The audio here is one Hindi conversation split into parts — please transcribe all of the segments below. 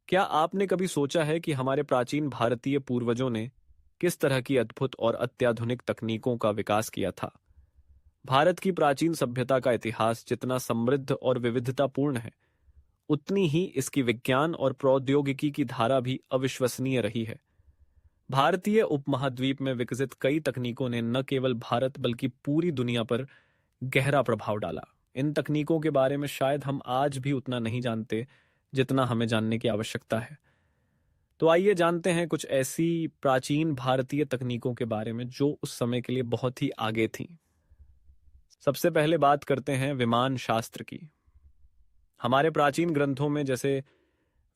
क्या आपने कभी सोचा है कि हमारे प्राचीन भारतीय पूर्वजों ने किस तरह की अद्भुत और अत्याधुनिक तकनीकों का विकास किया था? भारत की प्राचीन सभ्यता का इतिहास जितना समृद्ध और विविधतापूर्ण है, उतनी ही इसकी विज्ञान और प्रौद्योगिकी की धारा भी अविश्वसनीय रही है। भारतीय उपमहाद्वीप में विकसित कई तकनीकों ने न केवल भारत बल्कि पूरी दुनिया पर गहरा प्रभाव डाला। इन तकनीकों के बारे में शायद हम आज भी उतना नहीं जानते जितना हमें जानने की आवश्यकता है। तो आइए जानते हैं कुछ ऐसी प्राचीन भारतीय तकनीकों के बारे में जो उस समय के लिए बहुत ही आगे थीं। सबसे पहले बात करते हैं विमान शास्त्र की। हमारे प्राचीन ग्रंथों में जैसे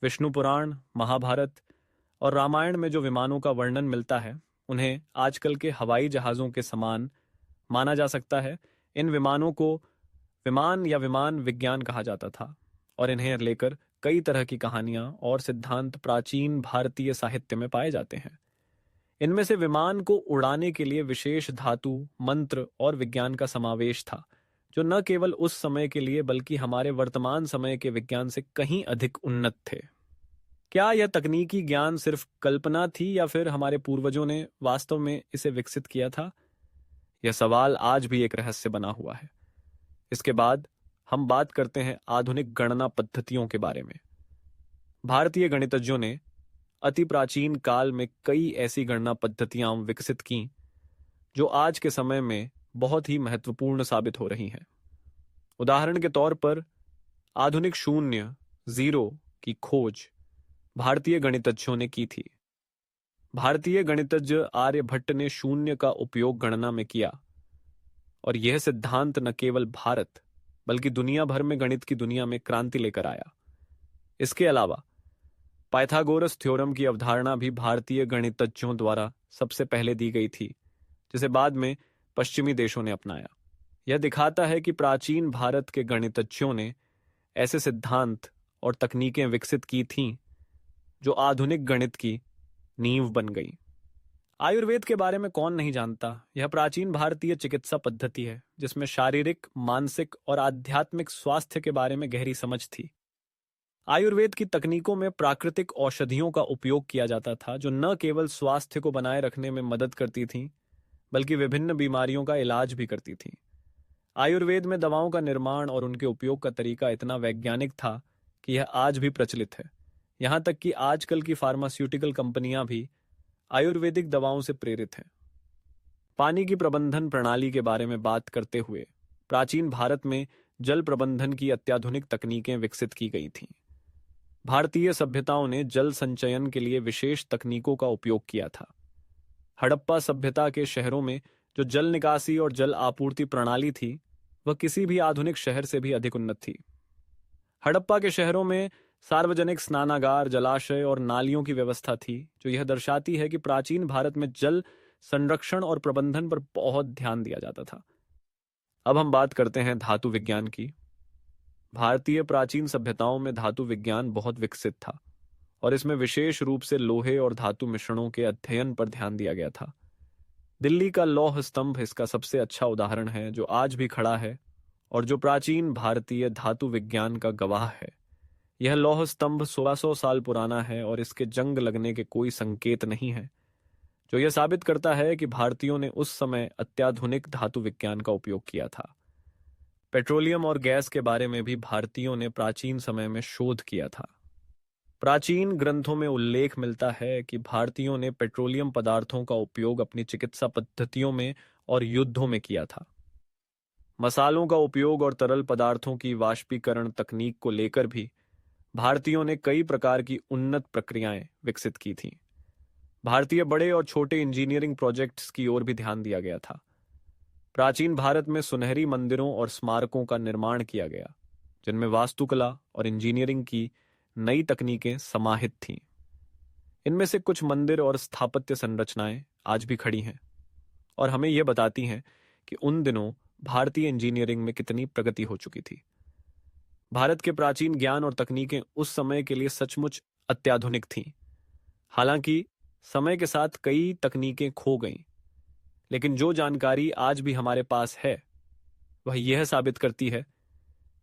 विष्णु पुराण, महाभारत और रामायण में जो विमानों का वर्णन मिलता है, उन्हें आजकल के हवाई जहाज़ों के समान माना जा सकता है। इन विमानों को विमान या विमान विज्ञान कहा जाता था और इन्हें लेकर कई तरह की कहानियां और सिद्धांत प्राचीन भारतीय साहित्य में पाए जाते हैं। इनमें से विमान को उड़ाने के लिए विशेष धातु, मंत्र और विज्ञान का समावेश था, जो न केवल उस समय के लिए बल्कि हमारे वर्तमान समय के विज्ञान से कहीं अधिक उन्नत थे। क्या यह तकनीकी ज्ञान सिर्फ कल्पना थी या फिर हमारे पूर्वजों ने वास्तव में इसे विकसित किया था? यह सवाल आज भी एक रहस्य बना हुआ है। इसके बाद हम बात करते हैं आधुनिक गणना पद्धतियों के बारे में। भारतीय गणितज्ञों ने अति प्राचीन काल में कई ऐसी गणना पद्धतियां विकसित की जो आज के समय में बहुत ही महत्वपूर्ण साबित हो रही हैं। उदाहरण के तौर पर आधुनिक शून्य, जीरो की खोज भारतीय गणितज्ञों ने की थी। भारतीय गणितज्ञ आर्यभट्ट ने शून्य का उपयोग गणना में किया और यह सिद्धांत न केवल भारत बल्कि दुनिया भर में गणित की दुनिया में क्रांति लेकर आया। इसके अलावा पाइथागोरस थ्योरम की अवधारणा भी भारतीय गणितज्ञों द्वारा सबसे पहले दी गई थी, जिसे बाद में पश्चिमी देशों ने अपनाया। यह दिखाता है कि प्राचीन भारत के गणितज्ञों ने ऐसे सिद्धांत और तकनीकें विकसित की थीं जो आधुनिक गणित की नींव बन गई। आयुर्वेद के बारे में कौन नहीं जानता? यह प्राचीन भारतीय चिकित्सा पद्धति है जिसमें शारीरिक, मानसिक और आध्यात्मिक स्वास्थ्य के बारे में गहरी समझ थी। आयुर्वेद की तकनीकों में प्राकृतिक औषधियों का उपयोग किया जाता था जो न केवल स्वास्थ्य को बनाए रखने में मदद करती थीं बल्कि विभिन्न बीमारियों का इलाज भी करती थीं। आयुर्वेद में दवाओं का निर्माण और उनके उपयोग का तरीका इतना वैज्ञानिक था कि यह आज भी प्रचलित है। यहाँ तक कि आजकल की फार्मास्यूटिकल कंपनियां भी आयुर्वेदिक दवाओं से प्रेरित हैं। पानी की प्रबंधन प्रणाली के बारे में बात करते हुए प्राचीन भारत में जल प्रबंधन की अत्याधुनिक तकनीकें विकसित की गई थीं। भारतीय सभ्यताओं ने जल संचयन के लिए विशेष तकनीकों का उपयोग किया था। हड़प्पा सभ्यता के शहरों में जो जल निकासी और जल आपूर्ति प्रणाली थी, वह किसी भी आधुनिक शहर से भी अधिक उन्नत थी। हड़प्पा के शहरों में सार्वजनिक स्नानागार, जलाशय और नालियों की व्यवस्था थी, जो यह दर्शाती है कि प्राचीन भारत में जल संरक्षण और प्रबंधन पर बहुत ध्यान दिया जाता था। अब हम बात करते हैं धातु विज्ञान की। भारतीय प्राचीन सभ्यताओं में धातु विज्ञान बहुत विकसित था और इसमें विशेष रूप से लोहे और धातु मिश्रणों के अध्ययन पर ध्यान दिया गया था। दिल्ली का लौह स्तंभ इसका सबसे अच्छा उदाहरण है, जो आज भी खड़ा है और जो प्राचीन भारतीय धातु विज्ञान का गवाह है। यह लौह स्तंभ 1600 साल पुराना है और इसके जंग लगने के कोई संकेत नहीं है, जो यह साबित करता है कि भारतीयों ने उस समय अत्याधुनिक धातु विज्ञान का उपयोग किया था। पेट्रोलियम और गैस के बारे में भी भारतीयों ने प्राचीन समय में शोध किया था। प्राचीन ग्रंथों में उल्लेख मिलता है कि भारतीयों ने पेट्रोलियम पदार्थों का उपयोग अपनी चिकित्सा पद्धतियों में और युद्धों में किया था। मसालों का उपयोग और तरल पदार्थों की वाष्पीकरण तकनीक को लेकर भी भारतीयों ने कई प्रकार की उन्नत प्रक्रियाएं विकसित की थीं। भारतीय बड़े और छोटे इंजीनियरिंग प्रोजेक्ट्स की ओर भी ध्यान दिया गया था। प्राचीन भारत में सुनहरी मंदिरों और स्मारकों का निर्माण किया गया, जिनमें वास्तुकला और इंजीनियरिंग की नई तकनीकें समाहित थीं। इनमें से कुछ मंदिर और स्थापत्य संरचनाएं आज भी खड़ी हैं और हमें यह बताती हैं कि उन दिनों भारतीय इंजीनियरिंग में कितनी प्रगति हो चुकी थी। भारत के प्राचीन ज्ञान और तकनीकें उस समय के लिए सचमुच अत्याधुनिक थीं। हालांकि समय के साथ कई तकनीकें खो गईं, लेकिन जो जानकारी आज भी हमारे पास है वह यह साबित करती है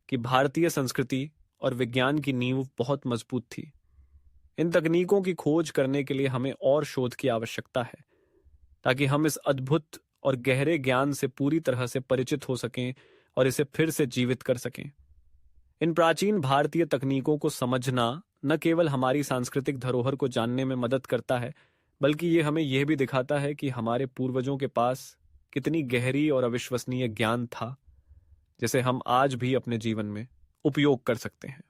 कि भारतीय संस्कृति और विज्ञान की नींव बहुत मजबूत थी। इन तकनीकों की खोज करने के लिए हमें और शोध की आवश्यकता है, ताकि हम इस अद्भुत और गहरे ज्ञान से पूरी तरह से परिचित हो सकें और इसे फिर से जीवित कर सकें। इन प्राचीन भारतीय तकनीकों को समझना न केवल हमारी सांस्कृतिक धरोहर को जानने में मदद करता है, बल्कि ये हमें यह भी दिखाता है कि हमारे पूर्वजों के पास कितनी गहरी और अविश्वसनीय ज्ञान था, जिसे हम आज भी अपने जीवन में उपयोग कर सकते हैं।